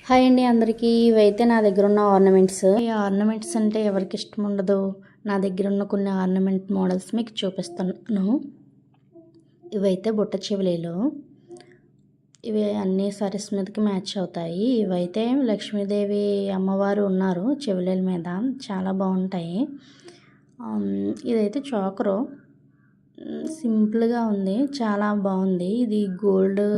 Hi అండి అందరికీ. ఇవైతే నా దగ్గర ఉన్న ఆర్నమెంట్స్. ఈ ఆర్నమెంట్స్ అంటే ఎవరికి ఇష్టం ఉండదు. నా దగ్గర ఉన్న కొన్ని ఆర్నమెంట్ మోడల్స్ మీకు చూపిస్తాను. ఇవైతే బుట్ట చెవులీలు. ఇవి అన్ని సారీస్ మీదకి మ్యాచ్ అవుతాయి. ఇవైతే లక్ష్మీదేవి అమ్మవారు ఉన్నారు చెవులీల మీద, చాలా బాగుంటాయి. ఇదైతే చోకరు, సింపుల్గా ఉంది, చాలా బాగుంది. ఇది గోల్డ్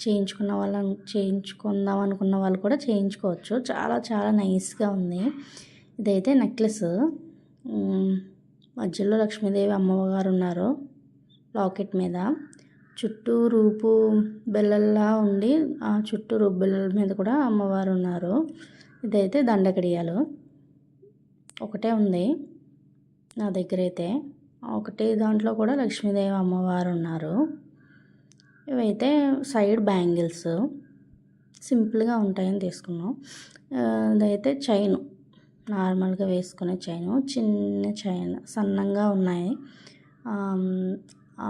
చేయించుకుందాం అనుకున్న వాళ్ళు కూడా చేయించుకోవచ్చు. చాలా చాలా నైస్గా ఉంది. ఇదైతే నెక్లెస్, మధ్యలో లక్ష్మీదేవి అమ్మవారు ఉన్నారు లాకెట్ మీద. చుట్టూ రూపు బిళ్ళల్లా ఉండి ఆ చుట్టూ రూపు బిళ్ళల మీద కూడా అమ్మవారు ఉన్నారు. ఇదైతే దండకడియాలు ఒకటే ఉంది నా దగ్గర అయితే. ఒకటే దాంట్లో కూడా లక్ష్మీదేవి అమ్మవారు ఉన్నారు. ఇవైతే సైడ్ బ్యాంగిల్స్ సింపుల్గా ఉంటాయని తీసుకున్నాం. ఇదైతే చైను, నార్మల్గా వేసుకునే చైను, చిన్న చైన్, సన్నంగా ఉన్నాయి.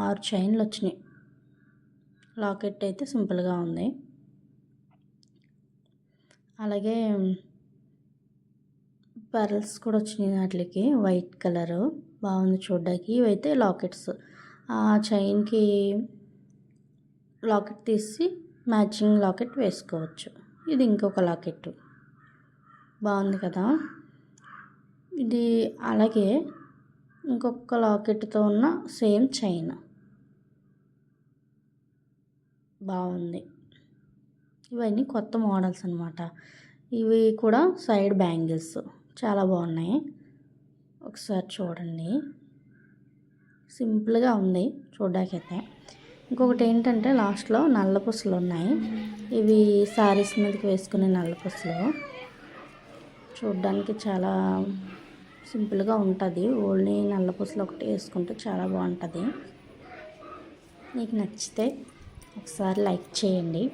6 చైన్లు వచ్చినాయి. లాకెట్ అయితే సింపుల్గా ఉంది. అలాగే పెరల్స్ కూడా వచ్చినాయి వాటికి, వైట్ కలరు బాగుంది చూడ్డానికి. ఇవైతే లాకెట్స్, ఆ చైన్కి లాకెట్ తీసి మ్యాచింగ్ లాకెట్ వేసుకోవచ్చు. ఇది ఇంకొక లాకెట్, బాగుంది కదా ఇది. అలాగే ఇంకొక లాకెట్తో ఉన్న సేమ్ చైన్ బాగుంది. ఇవన్నీ కొత్త మోడల్స్ అన్నమాట. ఇవి కూడా సైడ్ బ్యాంగిల్స్ చాలా బాగున్నాయి. ఒకసారి చూడండి, సింపుల్గా ఉంది చూడ్డానికైతే. ఇంకొకటి ఏంటంటే లాస్ట్లో నల్ల పూసలు ఉన్నాయి. ఇవి శారీస్ మీదకి వేసుకునే నల్ల పూసలు. చూడ్డానికి చాలా సింపుల్గా ఉంటుంది. ఓన్లీ నల్ల పూసలు ఒకటి వేసుకుంటే చాలా బాగుంటుంది. మీకు నచ్చితే ఒకసారి లైక్ చేయండి.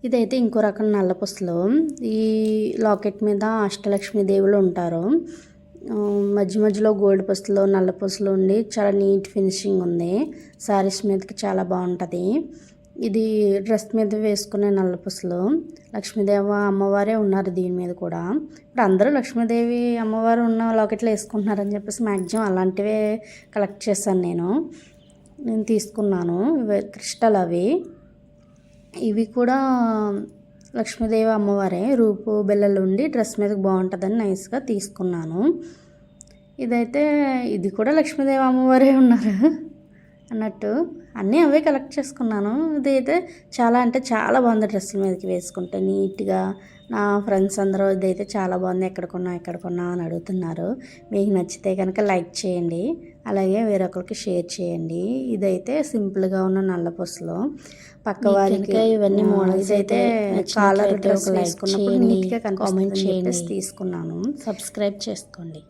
ఇదైతే ఇంకో రకం నల్ల పూసలు. ఈ లాకెట్ మీద అష్టలక్ష్మి దేవుళ్ళు ఉంటారు. మధ్య మధ్యలో గోల్డ్ పూసలు, నల్ల పూసలు ఉండి చాలా నీట్ ఫినిషింగ్ ఉంది. శారీస్ మీదకి చాలా బాగుంటుంది. ఇది డ్రెస్ మీద వేసుకునే నల్ల పూసలు. లక్ష్మీదేవి అమ్మవారే ఉన్నారు దీని మీద కూడా. ఇప్పుడు అందరూ లక్ష్మీదేవి అమ్మవారు ఉన్న లాకెట్లు వేసుకుంటున్నారని చెప్పేసి మ్యాక్సిమం అలాంటివే కలెక్ట్ చేశాను నేను తీసుకున్నాను. ఇవి క్రిస్టల్ అవి. ఇవి కూడా లక్ష్మీదేవి అమ్మవారే, రూపు బిళ్ళలు ఉండి డ్రెస్ మీదకి బాగుంటుందని నైస్గా తీసుకున్నాను. ఇదైతే ఇది కూడా లక్ష్మీదేవి అమ్మవారే ఉన్నారు అన్నట్టు అన్నీ అవే కలెక్ట్ చేసుకున్నాను. ఇదైతే చాలా అంటే చాలా బాగుంది, డ్రెస్సుల మీదకి వేసుకుంటే నీట్గా. నా ఫ్రెండ్స్ అందరూ ఇదైతే చాలా బాగుంది, ఎక్కడ కొన్నా అని అడుగుతున్నారు. మీకు నచ్చితే కనుక లైక్ చేయండి, అలాగే వేరొకరికి షేర్ చేయండి. ఇదైతే సింపుల్గా ఉన్న నల్ల పూసలు. పక్క వారికి ఇవన్నీ మోడల్స్ అయితే కాలర్ డ్రెస్ వేసుకున్నప్పుడు నీట్గా కామెంట్ చేయండి తీసుకున్నాను. సబ్స్క్రైబ్ చేసుకోండి.